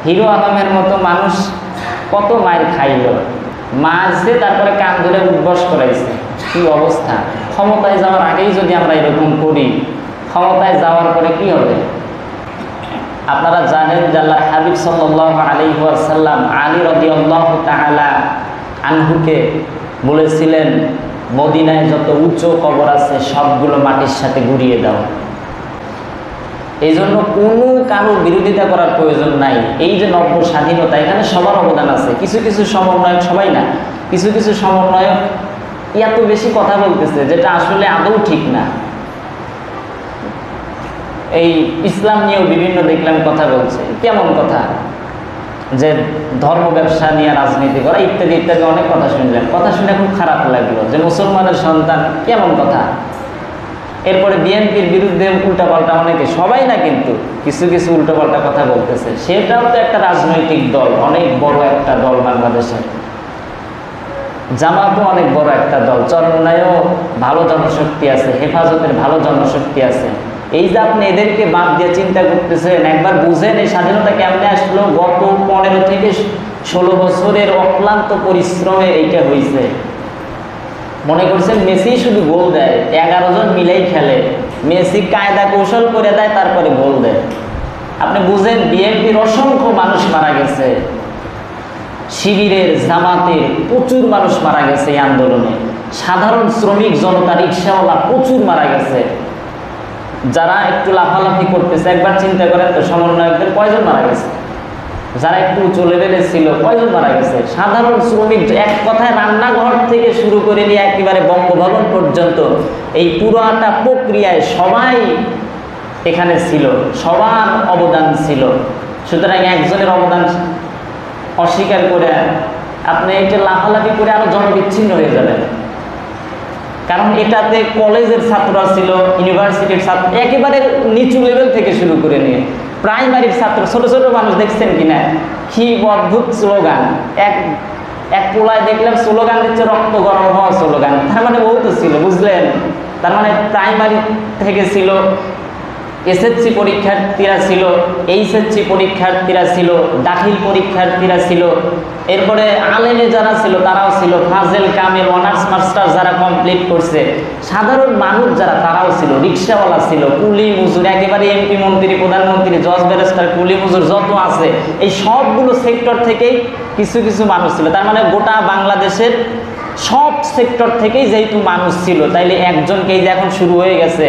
Hero আলমের মতো মানুষ কত মায়ের খাইল, মারছে, তারপরে কান ধরে উদ্বস করাইছে। কি অবস্থা! ক্ষমতায় যাওয়ার আগেই যদি আমরা এরকম করি, ক্ষমতায় যাওয়ার পরে কি হবে? আপনারা জানেন যে আল্লাহর হাবিব সাল্লাল্লাহু আলাইহি ওয়াসাল্লাম আলী রাদিয়াল্লাহু তাআলা আনহুকে বলেছিলেন, মদিনায় যত উঁচু কবর আছে সবগুলো মাটির সাথে গুঁড়িয়ে দাও। এই জন্য কোনো কারোর বিরোধিতা করার প্রয়োজন নাই। এই যে নব্য স্বাধীনতা, এখানে সবার অবদান আছে। কিছু কিছু সমন্বয়ক, সবাই না, কিছু কিছু সমন্বয়ক এত বেশি কথা বলতেছে যেটা আসলে আদৌ ঠিক না। এই ইসলাম নিয়েও বিভিন্ন দেখলাম কথা বলছে। কেমন কথা? যে ধর্ম ব্যবসা নিয়ে রাজনীতি করা ইত্যাদি ইত্যাদি অনেক কথা শুনলেন। কথা শুনে খুব খারাপ লাগলো যে মুসলমানের সন্তান, কেমন কথা! এরপরে বিএনপির বিরুদ্ধে উল্টাপাল্টা অনেকে, সবাই না কিন্তু কিছু কিছু উল্টাপাল্টা কথা বলতেছে। সেটাও তো একটা রাজনৈতিক দল, অনেক বড় একটা দল বাংলাদেশের। জামাতও অনেক বড় একটা দল, চরমনায়ও ভালো জনশক্তি আছে, হেফাজতের ভালো জনশক্তি আছে। এই যে আপনি এদেরকে বাদ দিয়ে চিন্তা করতেছেন, একবার বুঝেন এই স্বাধীনতা কেমনে আসলো। গত 15 থেকে 16 বছরের অক্লান্ত পরিশ্রমে এইটা হয়েছে। মনে করছেন মেসি শুধু গোল দেয়, 11 জন মিলেই খেলে, মেসি কায়দা কৌশল করে দেয়, তারপরে গোল দেয়। আপনি বুঝেন বিএনপির অসংখ্য মানুষ মারা গেছে, শিবিরের, জামাতের প্রচুর মানুষ মারা গেছে এই আন্দোলনে, সাধারণ শ্রমিক জনতা, রিক্সাওয়ালা প্রচুর মারা গেছে। যারা একটু লাফালাফি করতেছে, একবার চিন্তা করেন তো সমন্বয়কদের কয়জন মারা গেছে? যারা একটু উঁচু লেভেলে ছিল কয়জন মারা গেছে? সাধারণ শ্রমিক, এক কথায় রান্নাঘর থেকে শুরু করে নিয়ে একেবারে বঙ্গভবন পর্যন্ত এই পুরোটা প্রক্রিয়ায় সবাই এখানে ছিল, সবার অবদান ছিল। সুতরাং একজনের অবদান অস্বীকার করে আপনি এটা লাফালাফি করে আরো জনবিচ্ছিন্ন হয়ে যাবেন। কারণ এটাতে কলেজের ছাত্ররা ছিল, ইউনিভার্সিটির ছাত্র, একেবারে নিচু লেভেল থেকে শুরু করে নিয়ে প্রাইমারির ছাত্র, ছোট ছোট মানুষ দেখছেন কিনা, কি অদ্ভুত স্লোগান! এক পোলায় দেখলাম স্লোগান দিচ্ছে রক্ত গরম হওয়া স্লোগান। তার মানে ও তো ছিল, বুঝলেন? তার মানে প্রাইমারি থেকে ছিল, এসএসসি পরীক্ষার্থীরা ছিল, এইচএসসি পরীক্ষার্থীরা ছিল, দাখিল পরীক্ষার্থীরা ছিল, এরপরে আলেমে যারা ছিল তারাও ছিল, ফাজেল, কামেল, অনার্স মাস্টার যারা কমপ্লিট করছে, সাধারণ মানুষ যারা তারাও ছিল, রিক্সাওয়ালা ছিল, কুলি মজুর, একেবারে এমপি, মন্ত্রী, প্রধানমন্ত্রী, জজ, ব্যারিস্টার, কুলি মজুর যত আছে, এই সবগুলো সেক্টর থেকেই কিছু কিছু মানুষ ছিল। তার মানে গোটা বাংলাদেশের সব সেক্টর থেকেই যেহেতু মানুষ ছিল, তাইলে একজনকেই যে এখন শুরু হয়ে গেছে,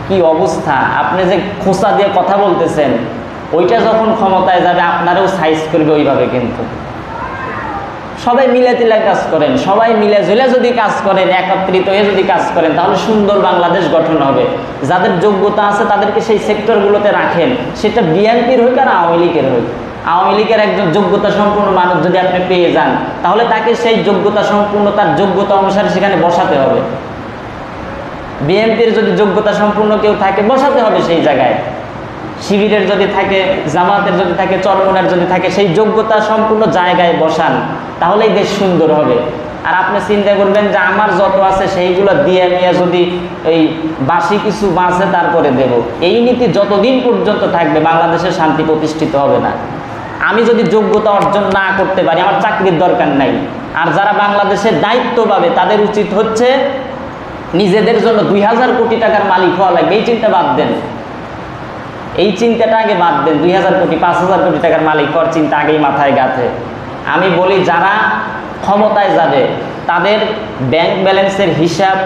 কি অবস্থা! আপনি যে খোঁচা দিয়ে কথা বলতেছেন, ওইটা যখন ক্ষমতায় যাবে আপনারও সাইজ করবে ওইভাবে। কিন্তু সবাই মিলে তিলে কাজ করেন, সবাই মিলে ঝুলে যদি কাজ করেন, একত্রিত হয়ে যদি কাজ করেন, তাহলে সুন্দর বাংলাদেশ গঠন হবে। যাদের যোগ্যতা আছে তাদেরকে সেই সেক্টরগুলোতে রাখেন, সেটা বিএনপির হোক আর আওয়ামী লীগের হোক। আওয়ামী লীগের একজন যোগ্যতা সম্পূর্ণ মানুষ যদি আপনি পেয়ে যান, তাহলে তাকে সেই যোগ্যতা সম্পূর্ণ, তার যোগ্যতা অনুসারে সেখানে বসাতে হবে। বিএনপির যদি যোগ্যতা সম্পূর্ণ কেউ থাকে, বসাতে হবে সেই জায়গায়। শিবিরের যদি থাকে, জামাতের যদি থাকে, চরমনের যদি থাকে, সেই যোগ্যতা সম্পূর্ণ জায়গায় বসান, তাহলেই দেশ সুন্দর হবে। আর আপনি চিন্তা করবেন যে আমার যত আছে সেইগুলো দিয়ে নিয়ে যদি এই বাসি কিছু বাঁচে তারপরে দেব, এই নীতি যতদিন পর্যন্ত থাকবে বাংলাদেশের শান্তি প্রতিষ্ঠিত হবে না। আমি যদি যোগ্যতা অর্জন না করতে পারি, আমার চাকরির দরকার নাই। আর যারা বাংলাদেশের দায়িত্ব পাবে তাদের উচিত হচ্ছে নিজেদের জন্য 2000 কোটি টাকার মালিক হওয়া লাগবে। এই চিন্তা বাদ দেন, এই চিন্তাটা আগে বাদ দেন। 2000 কোটি, 5000 কোটি টাকার মালিক হওয়ার চিন্তা আগেই মাথায় গাঁথে। আমি বলি যারা ক্ষমতায় যাবে তাদের ব্যাংক ব্যালেন্সের হিসাব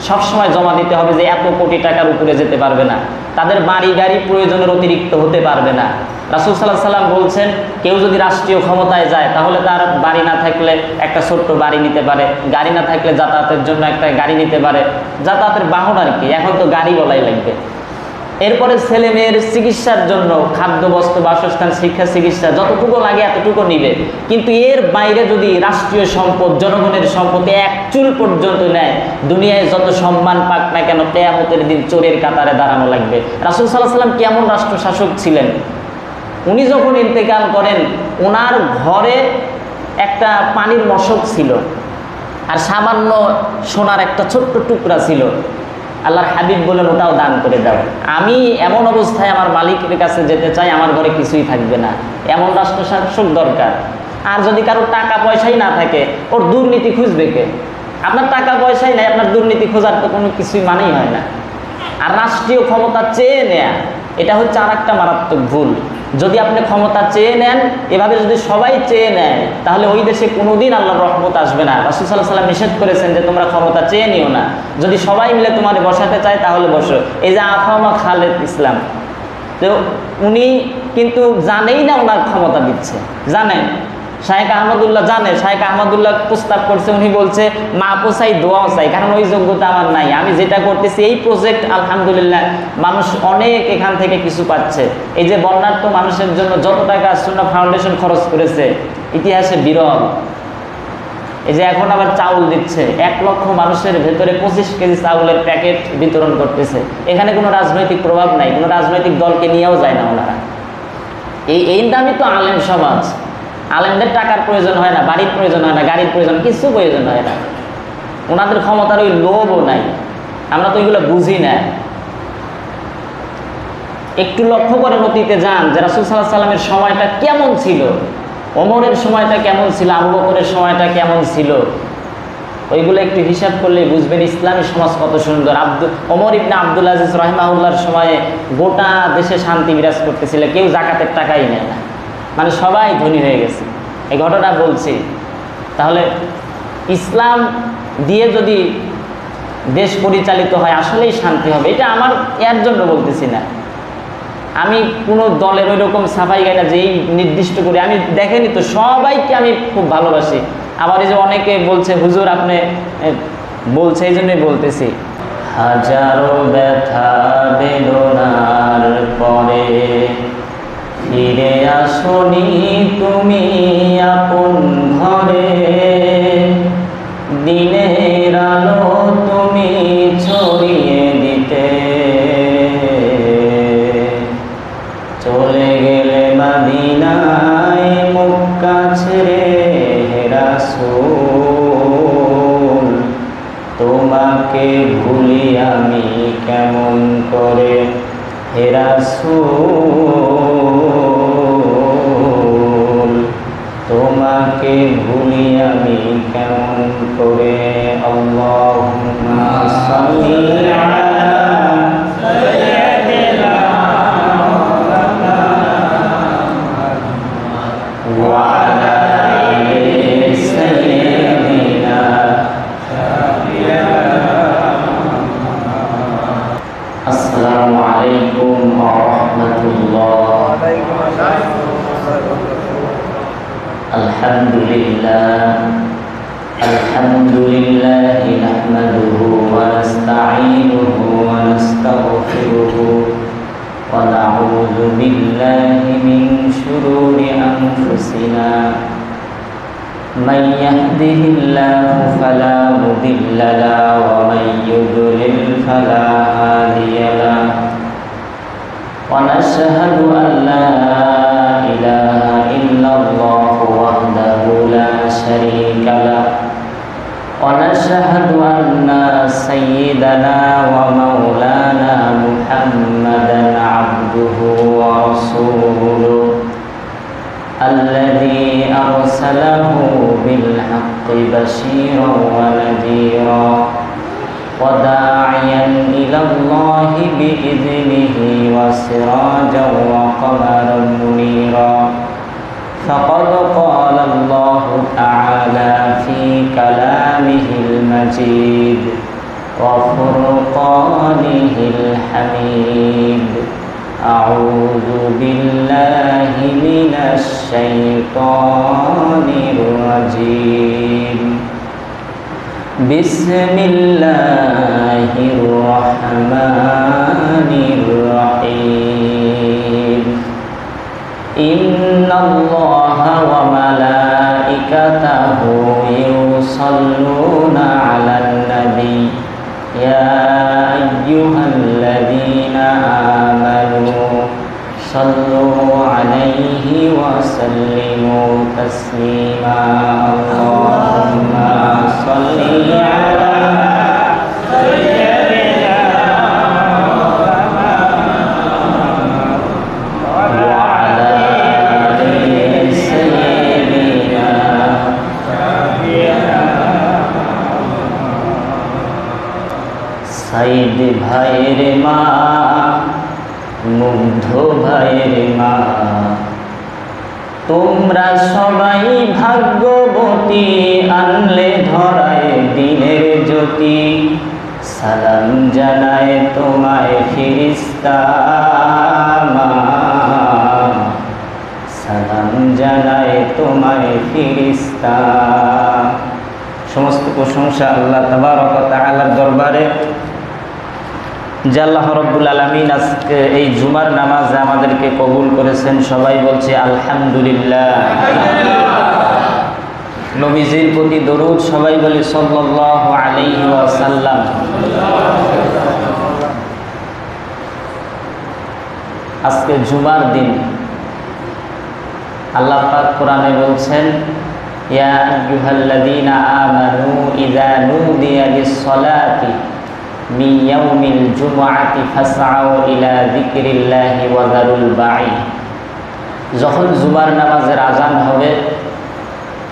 সবসময় জমা দিতে হবে যে এত কোটি টাকার উপরে যেতে পারবে না, তাদের বাড়ি গাড়ি প্রয়োজনের অতিরিক্ত হতে পারবে না। রাসূল সাল্লাল্লাহু আলাইহি ওয়াসাল্লাম বলছেন, কেউ যদি রাষ্ট্রীয় ক্ষমতায় যায় তাহলে তার বাড়ি না থাকলে একটা ছোট্ট বাড়ি নিতে পারে, গাড়ি না থাকলে যাতায়াতের জন্য একটা গাড়ি নিতে পারে, যাতায়াতের বাহন আর কি, এখন তো গাড়ি বলাই লাগবে। এরপরে ছেলে মেয়ের চিকিৎসার জন্য খাদ্য, বস্ত্র, বাসস্থান, শিক্ষা, চিকিৎসা যতটুকু লাগে এতটুকু নিবে। কিন্তু এর বাইরে যদি রাষ্ট্রীয় সম্পদ, জনগণের সম্পদ এক চুল পর্যন্ত নেয়, দুনিয়ায় যত সম্মান পাক না কেন কিয়ামতের দিন চোরের কাতারে দাঁড়ানো লাগবে। রাসূল সাল্লাল্লাহু আলাইহি ওয়াসাল্লাম কেমন রাষ্ট্র শাসক ছিলেন! উনি যখন ইন্তেকাল করেন, ওনার ঘরে একটা পানির মশক ছিল আর সামান্য সোনার একটা ছোট্ট টুকরা ছিল। আল্লাহর হাবিব বলেন ওটাও দান করে দাও। আমি এমন অবস্থায় আমার মালিকের কাছে যেতে চাই আমার ঘরে কিছুই থাকবে না, এমন রাষ্ট্র শাসক দরকার। আর যদি কারো টাকা পয়সাই না থাকে, ওর দুর্নীতি খুঁজবে কে? আপনার টাকা পয়সাই নাই, আপনার দুর্নীতি খোঁজার তো কোনো কিছুই মানেই হয় না। আর রাষ্ট্রীয় ক্ষমতা চেয়ে নেয়া, এটা হচ্ছে আর একটা মারাত্মক ভুল। যদি আপনি ক্ষমতা চেয়ে নেন, এভাবে যদি সবাই চেয়ে নেয়, তাহলে ওই দেশে কোনোদিন আল্লাহর রহমত আসবে না। রাসূল সাল্লাল্লাহু আলাইহি ওয়াসাল্লাম নিষেধ করেছেন যে তোমরা ক্ষমতা চেয়ে নিও না, যদি সবাই মিলে তোমার বসাতে চায় তাহলে বসো। এই যে আফামা খালেদ ইসলাম, তো উনি কিন্তু জানেই না ওনার ক্ষমতা দিচ্ছে, জানেন শায়েখ আহমদুল্লাহ জানে, শায়েখ আহমদুল্লাহ প্রস্তাব করছে, উনি বলছে মা পোসাই দোয়াও চাই, কারণ ওই যোগ্যতা আমার নাই। আমি যেটা করতেছি এই প্রজেক্ট আলহামদুলিল্লাহ মানুষ অনেক এখান থেকে কিছু পাচ্ছে। এই যে বন্যার্থ মানুষের জন্য যত টাকা সুন্নাহ ফাউন্ডেশন খরচ করেছে ইতিহাসে বিরল। এই যে এখন আবার চাউল দিচ্ছে, 1 লক্ষ মানুষের ভেতরে 25 কেজি চাউলের প্যাকেট বিতরণ করতেছে। এখানে কোনো রাজনৈতিক প্রভাব নাই, কোনো রাজনৈতিক দলকে নিয়েও যায় না ওনারা। এই দামই তো আলেম সমাজ। আলেমদের টাকার প্রয়োজন হয় না, বাড়ির প্রয়োজন হয় না, গাড়ির প্রয়োজন, কিছু প্রয়োজন হয় না। ওনাদের ক্ষমতার ওই লোভও নাই, আমরা তো ওইগুলো বুঝি না। একটু লক্ষ্য করে অতীতে যান যে রাসূল সাল্লাল্লাহু আলাইহি ওয়াসাল্লামের সময়টা কেমন ছিল, ওমরের সময়টা কেমন ছিল, আবু বকরের সময়টা কেমন ছিল, ওইগুলো একটু হিসাব করলে বুঝবেন ইসলামী সমাজ কত সুন্দর। ওমর ইবনে আব্দুল আজিজ রাহিমাহুল্লাহর সময়ে গোটা দেশে শান্তি বিরাজ করতেছিল, কেউ জাকাতের টাকাই নেয় না, মানে সবাই ধনী হয়ে গেছে। এই ঘটনা বলছি। তাহলে ইসলাম দিয়ে যদি দেশ পরিচালিত হয় আসলেই শান্তি হবে। এটা আমার এর জন্য বলতেছি না, আমি কোনো দলের ওই রকম সাফাই গাই না যে এই নির্দিষ্ট করে। আমি দেখেনি তো, সবাইকে আমি খুব ভালোবাসি। আবার এই যে অনেকে বলছে হুজুর আপনি বলছে, এই জন্যই বলতেছি। হাজারো ব্যথা বেদনার পরে ফিরে আসনি তুমি আপন ঘরে, দিনের আলো তুমি ছড়িয়ে দিতে, চলে গেলে মদিনায় মক্কা ছেড়ে হে রাসূল, তোমাকে ভুলি আমি কেমন করে হে রাসূল, তোমাকে ভুলি আমি কেমন করে। আল্লাহুম্মা সাল্লি আলা সাইয়্যিদিনা ওয়া আলা আলি সাইয়্যিদিনা। আসসালামু আলাইকুম ওয়া রাহমাতুল্লাহ। আলহামদুলিল্লাহ নাহমাদুহু ওয়া নাস্তাঈনুহু ওয়া নাস্তাগফিরুহু ওয়া নাউযু বিল্লাহি মিন শুরুরি আনফুসিনা। মান ইয়াহদিহিল্লাহু ফালা মুদিল্লা লাহু ওয়া মান ইউদ্লিল ফালা হাদিয়া লাহু। ওয়া নাশহাদু আন লা ইলাহা ইল্লাল্লাহু ওয়াহদাহু লা শারীকা লাহু ওয়া নাশহাদু আন্না সাইয়্যিদানা ওয়া মাওলানা মুহাম্মাদান আবদুহু ওয়া রাসূলুহু الذي أرسله بالحق بشيرا ونذيرا وداعيا إلى الله بإذنه وسراجا وقمرا منيرا. فقد قال الله تعالى في كلامه المجيد وفرقانه الحميد: أعوذ بالله من الشيطان الرجيم. بسم الله الرحمن الرحيم. إن الله وملائكته يصلون على النبي يا أيها الذين آمنوا صلوا عليه وسلموا تسليما. اللهم صل على سيدنا ভাইয়ের মা, মুগ্ধ ভাইয়ের মা, তোমরা সবাই ভাগ্যবতী, আনলে ধরায় দিনের জ্যোতি। সালাম জানায় তোমায় ফিরিস্তা মা, সালাম জানায় তোমায় ফিরিস্তা। সমস্ত প্রশংসা আল্লাহ তাবারক ওয়া তাআলার দরবারে, যে আল্লাহ রাব্বুল আলামিন আজকে এই জুমার নামাজে আমাদেরকে কবুল করেছেন। সবাই বলছে আলহামদুলিল্লাহ। নবীজির প্রতি দরুদ সবাই বলি সাল্লাল্লাহু আলাইহি ওয়াসাল্লাম। আজকে জুমার দিন। আল্লাহ পাক কোরআনে বলছেন, ইয়া আইয়ুহাল্লাযীনা আমানু ইযা নুদিয়া লিস-সালাতি মিন ইয়াউমিল জুমআতি ফাসআউ ইলা যিকরিল্লাহি ওয়া যারুল বাঈ। যখন জুমার নামাজের আজান হবে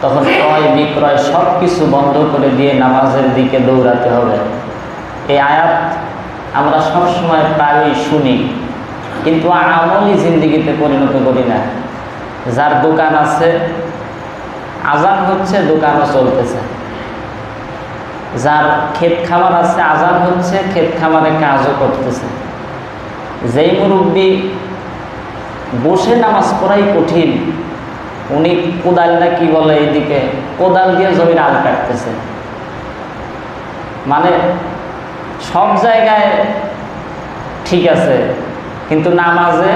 তখন ক্রয় বিক্রয় সব কিছু বন্ধ করে দিয়ে নামাজের দিকে দৌড়াতে হবে। এই আয়াত আমরা সবসময় প্রায়ই শুনি, কিন্তু আমলি জিন্দিগিতে পরিণত করি না। যার দোকান আছে, আজান হচ্ছে, দোকানও চলতেছে। যার ক্ষেত খামার আছে, আজান হচ্ছে, ক্ষেত খামারে কাজও করতেছে। যেই মুরব্বী বসে নামাজ পড়াই কঠিন, উনি কোদাল না কি বলে এইদিকে কোদাল দিয়ে জমির আল কাটতেছে। মানে সব জায়গায় ঠিক আছে, কিন্তু নামাজে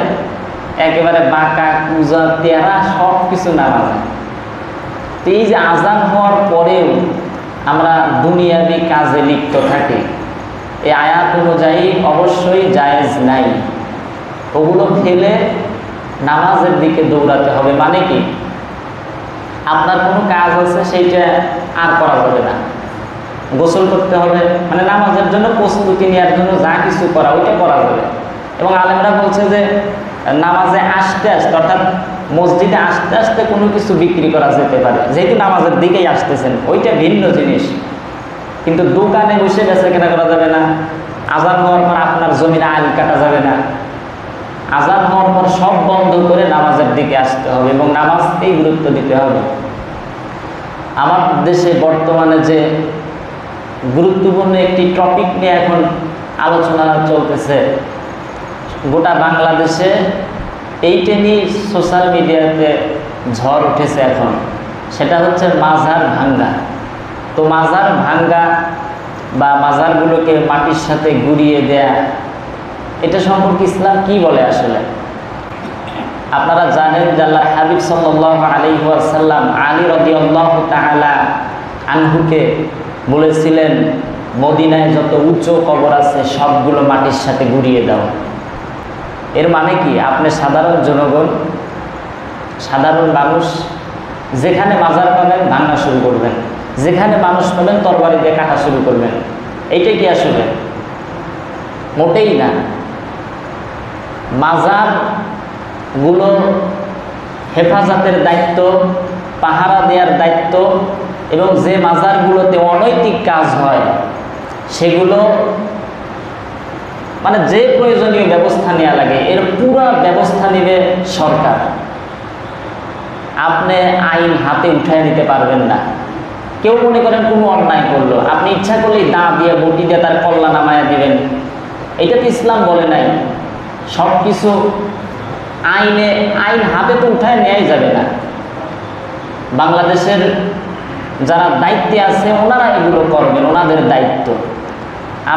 একেবারে বাঁকা কুজা তেরা সব কিছু নামাজে। তো এই যে আজান হওয়ার পরেও আমরা দুনিয়াবি কাজে লিপ্ত থাকি, এই আয়াত অনুযায়ী অবশ্যই জায়েজ নাই। ওগুলো ফেলে নামাজের দিকে দৌড়াতে হবে। মানে কি, আপনার কোনো কাজ আছে সেইটা আর করা যাবে না, গোসল করতে হবে, মানে নামাজের জন্য প্রস্তুতি নেওয়ার জন্য যা কিছু করা ওইটা করা যাবে। এবং আলেমরা বলছে যে নামাজে আসতে আসতে, অর্থাৎ মসজিদে আসতে আসতে কোনো কিছু বিক্রি করা যেতে পারে, যেহেতু নামাজের দিকেই আসতেছেন, ওইটা ভিন্ন জিনিস। কিন্তু দোকানে বসে বেচা কেনা করা যাবে না। আজান হওয়ার পর আপনার জমিনে আল কাটা যাবে না। আজান হওয়ার পর সব বন্ধ করে নামাজের দিকে আসতে হবে এবং নামাজকেই গুরুত্ব দিতে হবে। আমার দেশে বর্তমানে যে গুরুত্বপূর্ণ একটি টপিক নিয়ে এখন আলোচনা চলতেছে, গোটা বাংলাদেশে এইটা নিয়ে সোশ্যাল মিডিয়াতে ঝড় উঠেছে এখন, সেটা হচ্ছে মাজার ভাঙ্গা। তো মাজার ভাঙ্গা বা মাজারগুলোকে মাটির সাথে গুঁড়িয়ে দেয়া, এটা সম্পর্কে ইসলাম কি বলে আসলে? আপনারা জানেন যে আল্লাহর হাবিব সাল্লাল্লাহু আলাইহি ওয়াসাল্লাম আলী রাদিয়াল্লাহু তাআলা আনহুকে বলেছিলেন, মদিনায় যত উঁচু কবর আছে সবগুলো মাটির সাথে গুঁড়িয়ে দাও। এর মানে কি, আপনি সাধারণ জনগণ, সাধারণ মানুষ যেখানে মাজার পাবেন ভাঙা শুরু করবেন, যেখানে মানুষ পাবেন তরবারি দিয়ে কাটা শুরু করবেন। এইটাই কি আসলে? মোটেই না। মাজারগুলো হেফাজতের দায়িত্ব, পাহারা দেওয়ার দায়িত্ব, এবং যে মাজারগুলোতে অনৈতিক কাজ হয় সেগুলো মানে যে প্রয়োজনীয় ব্যবস্থা নেওয়া লাগে এর পুরো ব্যবস্থা নেবে সরকার। আপনি আইন হাতে উঠায় নিতে পারবেন না। কেউ মনে করেন কোনো অন্যায় করলো, আপনি ইচ্ছা করলেই দা দিয়ে বটি দিয়ে তার কল্লা নামায়া দিবেন, এটা তো ইসলাম বলে নাই। সব কিছু আইন হাতে তো উঠায় নেওয়াই যাবে না। বাংলাদেশের যারা দায়িত্বে আছে ওনারা এগুলো করবেন, ওনাদের দায়িত্ব।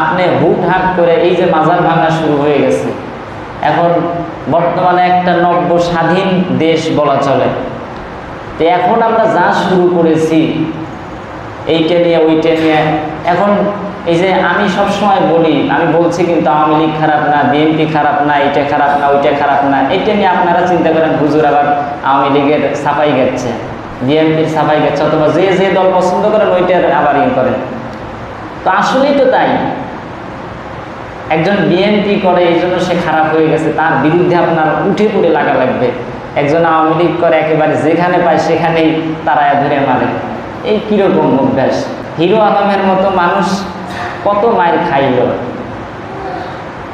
আপনি হুটহাট করে এই যে মাজার ভাঙা শুরু হয়ে গেছে, এখন বর্তমানে একটা নব্য স্বাধীন দেশ বলা চলে। তো এখন আমরা যা শুরু করেছি এইটা নিয়ে ওইটা নিয়ে, এখন এই যে আমি সবসময় বলি, আমি বলছি কিন্তু আওয়ামী লীগ খারাপ না, বিএনপি খারাপ না, এটা খারাপ না, ওইটা খারাপ না, এটা নিয়ে আপনারা চিন্তা করেন হুজুর আবার আওয়ামী লীগের সাফাই গেছে, বিএনপির সাফাই গেছে, অথবা যে যে দল পছন্দ করেন ওইটার আবার করেন। তো আসলেই তো তাই। একজন বিএনপি করে এই জন্য সে খারাপ হয়ে গেছে, তার বিরুদ্ধে আপনার উঠে পড়ে লাগা লাগবে। একজন আওয়ামী লীগ করে একেবারে যেখানে পায় সেখানেই তারা ধরে মারে। এই কীরকম অভ্যাস? হিরো আলমের মতো মানুষ কত মায়ের খাইল,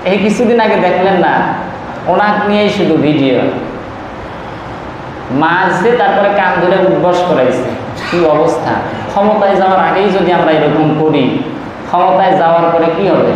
এই কিছুদিন আগে দেখলেন না, ওনাকে নিয়েই শুধু ভিডিও, মাঝে তারপরে কান ধরে উদ্বাস করাইছে। কি অবস্থা! ক্ষমতায় যাওয়ার আগেই যদি আমরা এরকম করি, ক্ষমতায় যাওয়ার পরে কি হবে?